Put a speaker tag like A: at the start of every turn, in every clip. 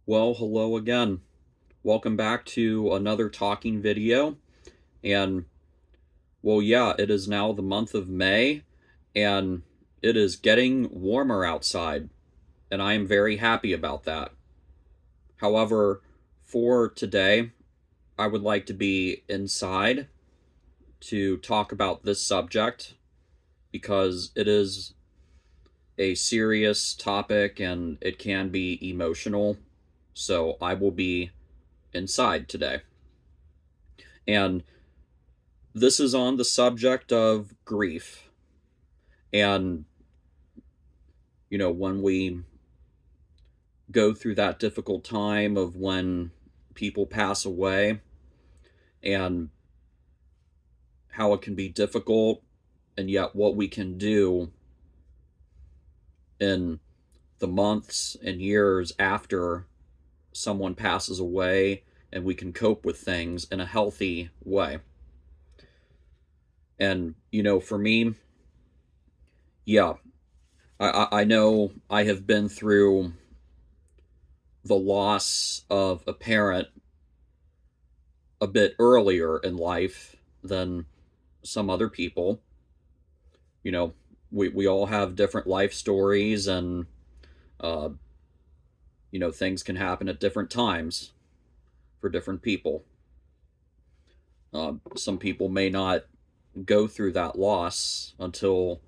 A: Well, hello again. Welcome back to another talking video. And, well, yeah, it is now the month of May, and it is getting warmer outside, and I am very happy about that. However, for today, I would like to be inside to talk about this subject because it is a serious topic and it can be emotional. So I will be inside today. And this is on the subject of grief. And, when we go through that difficult time of when people pass away and how it can be difficult, and yet what we can do in the months and years after someone passes away, and we can cope with things in a healthy way. And, for me, yeah, I know I have been through the loss of a parent a bit earlier in life than some other people. You know, we all have different life stories, and uh, things can happen at different times for different people. Some people may not go through that loss until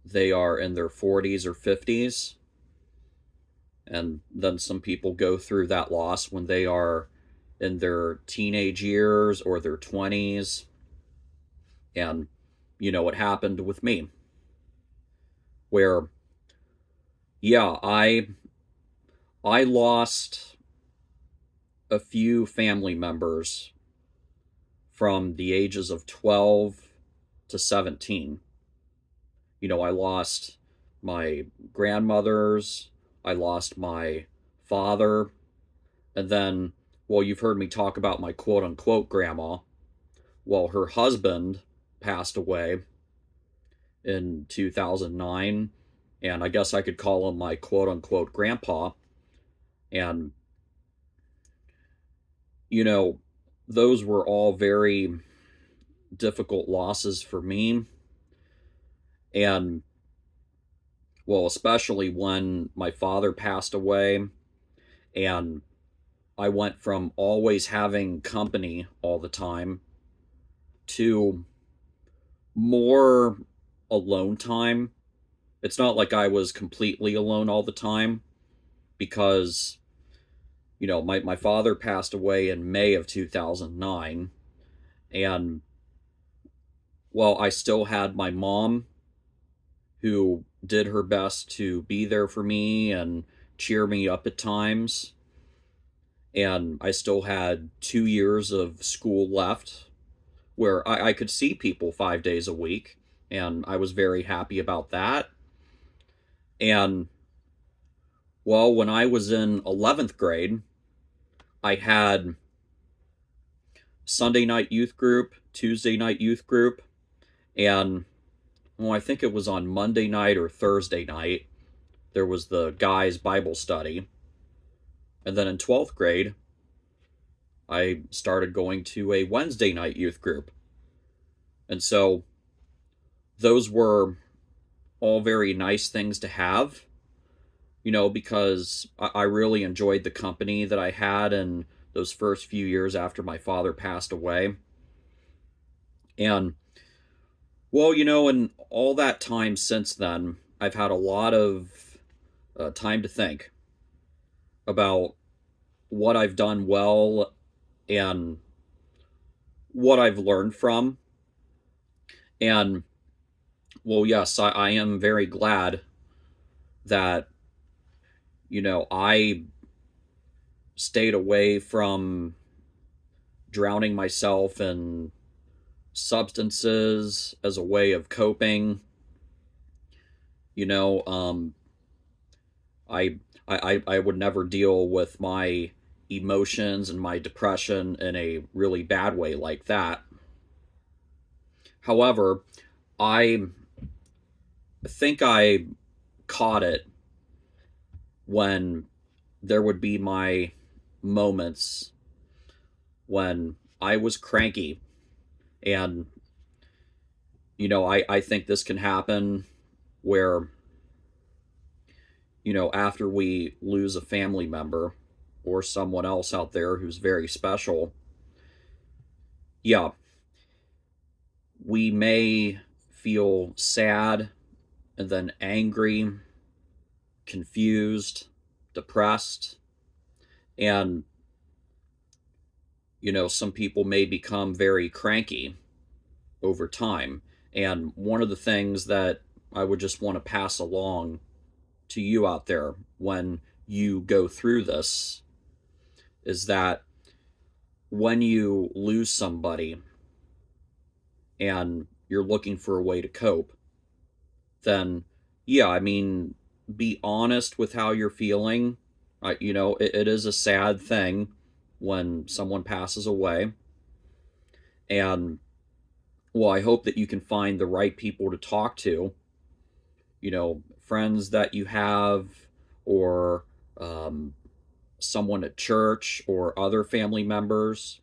A: they are in their 40s or 50s, and then some people go through that loss when they are in their teenage years or their 20s. And what happened with me, where, yeah, I lost a few family members from the ages of 12 to 17. I lost my grandmothers, I lost my father, and then, well, you've heard me talk about my quote unquote grandma. Well, her husband passed away in 2009, and I guess I could call him my quote unquote grandpa. And, you know, those were all very difficult losses for me. And, well, especially when my father passed away, and I went from always having company all the time to more alone time. It's not like I was completely alone all the time because, my father passed away in May of 2009. And, well, I still had my mom who did her best to be there for me and cheer me up at times. And I still had 2 years of school left where I could see people 5 days a week. And I was very happy about that. And, well, when I was in 11th grade, I had Sunday night youth group, Tuesday night youth group, and, well, I think it was on Monday night or Thursday night, there was the guys' Bible study. And then in 12th grade, I started going to a Wednesday night youth group. And so those were all very nice things to have, because I really enjoyed the company that I had in those first few years after my father passed away. And, well, in all that time since then, I've had a lot of time to think about what I've done well and what I've learned from. And, well, yes, I am very glad that, I stayed away from drowning myself in substances as a way of coping. You know, um, I would never deal with my emotions and my depression in a really bad way like that. However, I think I caught it when there would be my moments when I was cranky. And, I think this can happen where, after we lose a family member or someone else out there who's very special, yeah, we may feel sad and then angry, confused, depressed, and, some people may become very cranky over time. And one of the things that I would just want to pass along to you out there when you go through this is that when you lose somebody and you're looking for a way to cope, then yeah, I mean, be honest with how you're feeling. It is a sad thing when someone passes away. And well, I hope that you can find the right people to talk to, friends that you have, or um, someone at church or other family members.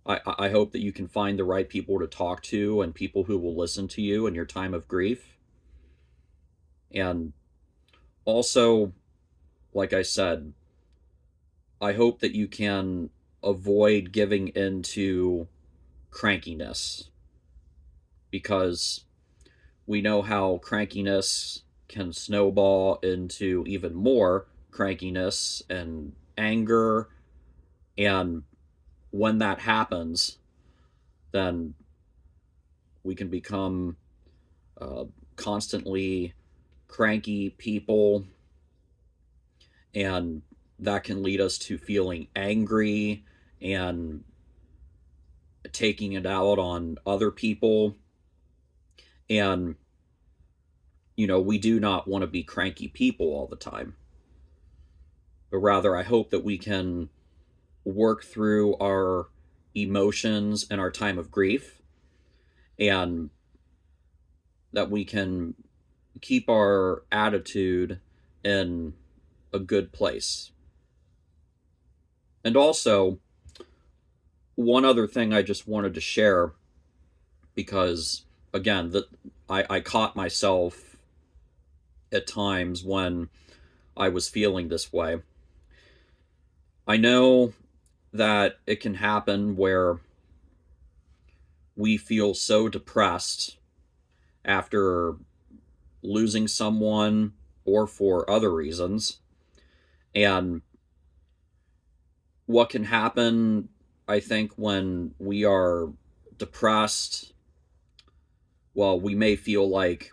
A: I hope that you can find the right people to talk to and people who will listen to you in your time of grief. And also, like I said, I hope that you can avoid giving into crankiness, because we know how crankiness can snowball into even more crankiness and anger. And when that happens, then we can become uh, constantly cranky people, and that can lead us to feeling angry and taking it out on other people. And, we do not want to be cranky people all the time, but rather, I hope that we can work through our emotions and our time of grief, and that we can keep our attitude in a good place. And also, one other thing I just wanted to share, because again, that I caught myself at times when I was feeling this way. I know that it can happen where we feel so depressed after losing someone or for other reasons. And what can happen, I think, when we are depressed, well, we may feel like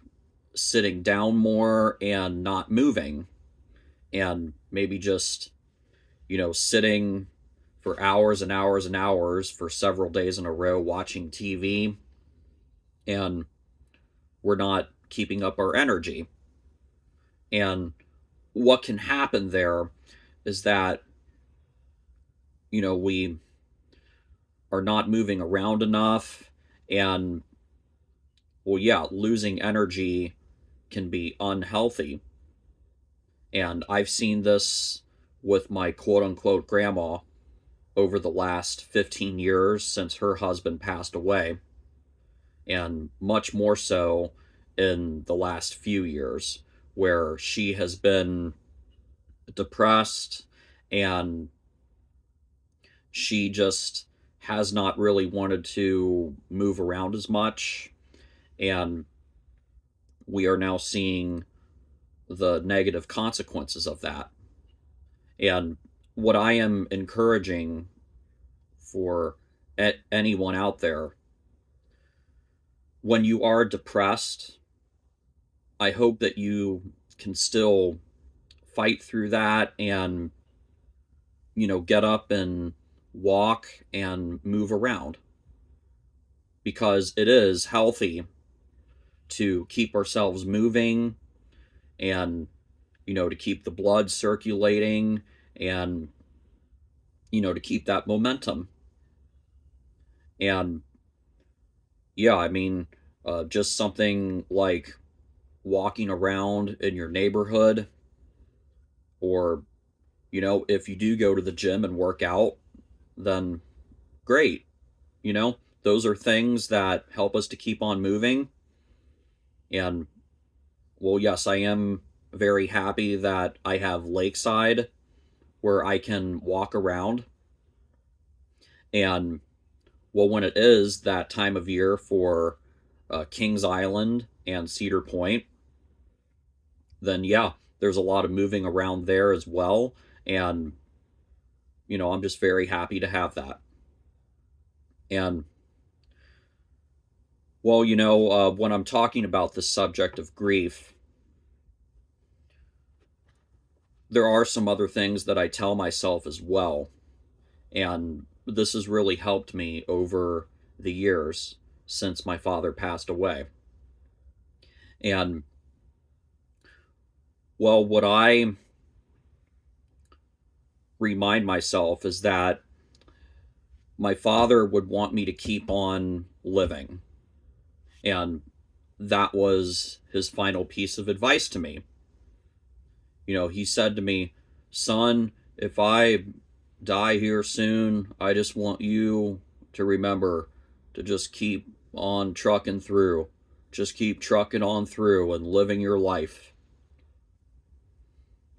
A: sitting down more and not moving, and maybe just, sitting for hours and hours and hours for several days in a row watching TV, and we're not keeping up our energy. And what can happen there is that, we are not moving around enough, and well, yeah, losing energy can be unhealthy. And I've seen this with my quote unquote grandma over the last 15 years since her husband passed away, and much more so in the last few years, where she has been depressed, and she just has not really wanted to move around as much. And we are now seeing the negative consequences of that. And what I am encouraging for anyone out there, when you are depressed, I hope that you can still fight through that and, get up and walk and move around, because it is healthy to keep ourselves moving, and, to keep the blood circulating, and, to keep that momentum. And yeah, I mean, just something like walking around in your neighborhood, or If you do go to the gym and work out, then great. Those are things that help us to keep on moving. And, well, yes, I am very happy that I have Lakeside where I can walk around. And, well, when it is that time of year for Kings Island and Cedar Point, then yeah, there's a lot of moving around there as well. And, I'm just very happy to have that. And, well, when I'm talking about the subject of grief, there are some other things that I tell myself as well. And this has really helped me over the years since my father passed away. And, well, what I remind myself is that my father would want me to keep on living. And that was his final piece of advice to me. He said to me, "Son, if I die here soon, I just want you to remember to just keep on trucking through. Just keep trucking on through and living your life."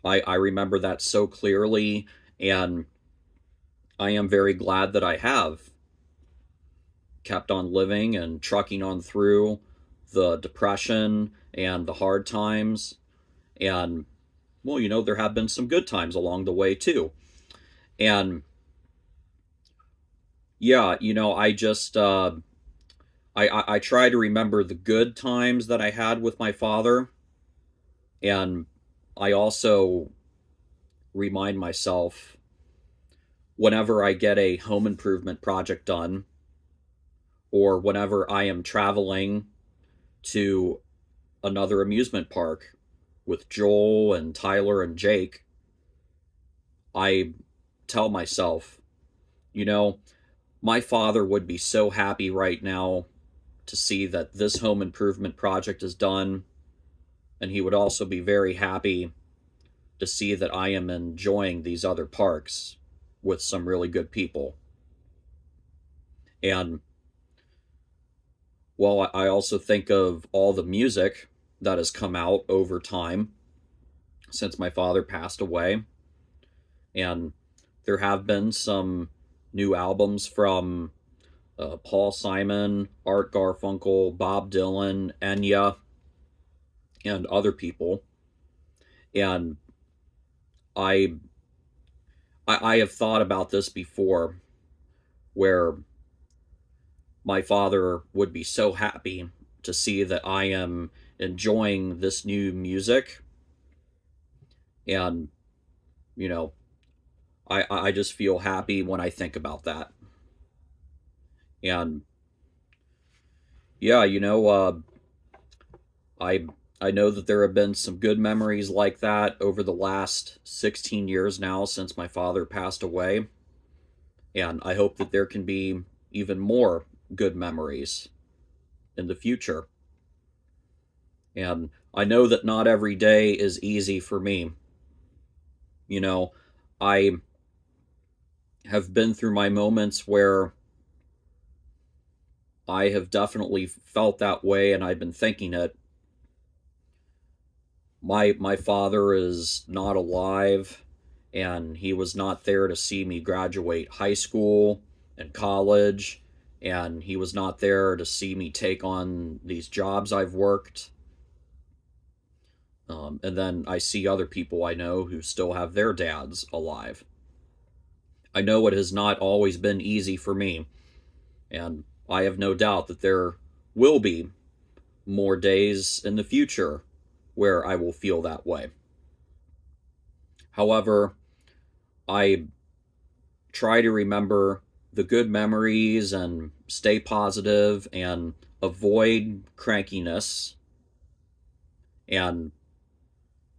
A: I remember that so clearly, and I am very glad that I have kept on living and trucking on through the depression and the hard times. And, well, there have been some good times along the way too. And yeah, I just I try to remember the good times that I had with my father, and I also remind myself whenever I get a home improvement project done, or whenever I am traveling to another amusement park with Joel and Tyler and Jake, I tell myself, you know, my father would be so happy right now to see that this home improvement project is done, and he would also be very happy to see that I am enjoying these other parks with some really good people. And, well, I also think of all the music that has come out over time since my father passed away. And there have been some new albums from Paul Simon, Art Garfunkel, Bob Dylan, Enya, and other people. And I, I have thought about this before, where my father would be so happy to see that I am enjoying this new music. And, you know, I just feel happy when I think about that. And yeah, I I know that there have been some good memories like that over the last 16 years now since my father passed away, and I hope that there can be even more good memories in the future. And I know that not every day is easy for me. You know, I have been through my moments where I have definitely felt that way, and I've been thinking it. My father is not alive, and he was not there to see me graduate high school and college, and he was not there to see me take on these jobs I've worked. And then I see other people I know who still have their dads alive. I know it has not always been easy for me, and I have no doubt that there will be more days in the future where I will feel that way. However, I try to remember the good memories and stay positive and avoid crankiness. And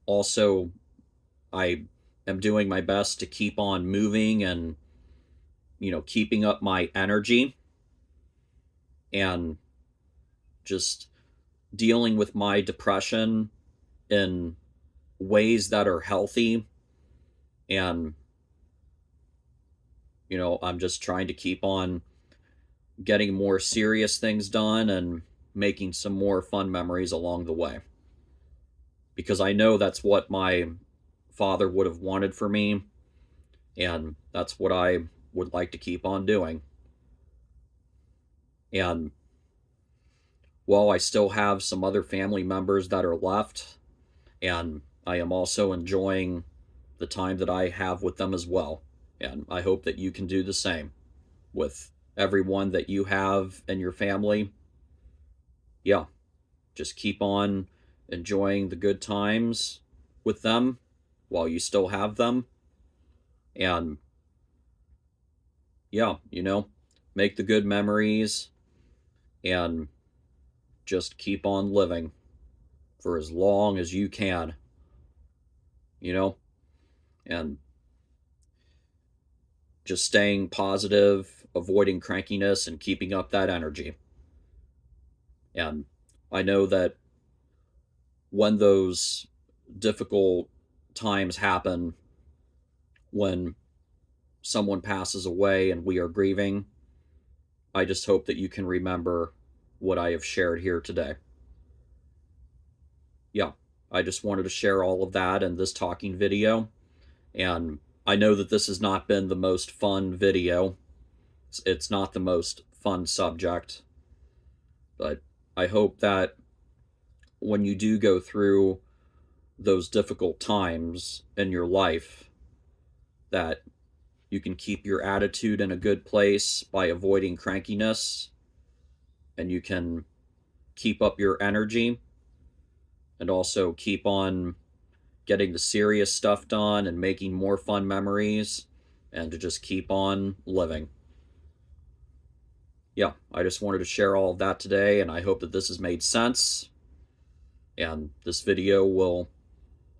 A: also, I am doing my best to keep on moving and, keeping up my energy and just dealing with my depression in ways that are healthy And, I'm just trying to keep on getting more serious things done and making some more fun memories along the way. Because I know that's what my father would have wanted for me, and that's what I would like to keep on doing. And while I still have some other family members that are left, and I am also enjoying the time that I have with them as well. And I hope that you can do the same with everyone that you have in your family. Yeah, just keep on enjoying the good times with them while you still have them. And yeah, make the good memories and just keep on living for as long as you can, you know, and just staying positive, avoiding crankiness, and keeping up that energy. And I know that when those difficult times happen, when someone passes away and we are grieving, I just hope that you can remember what I have shared here today. Yeah, I just wanted to share all of that in this talking video. And I know that this has not been the most fun video. It's not the most fun subject. But I hope that when you do go through those difficult times in your life, that you can keep your attitude in a good place by avoiding crankiness, and you can keep up your energy and also keep on getting the serious stuff done and making more fun memories, and to just keep on living. Yeah, I just wanted to share all of that today, and I hope that this has made sense. And this video will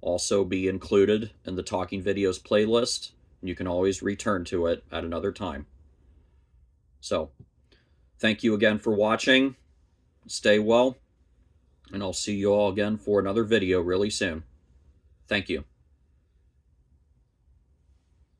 A: also be included in the Talking Videos playlist, and you can always return to it at another time. So, thank you again for watching. Stay well, and I'll see you all again for another video really soon. Thank you.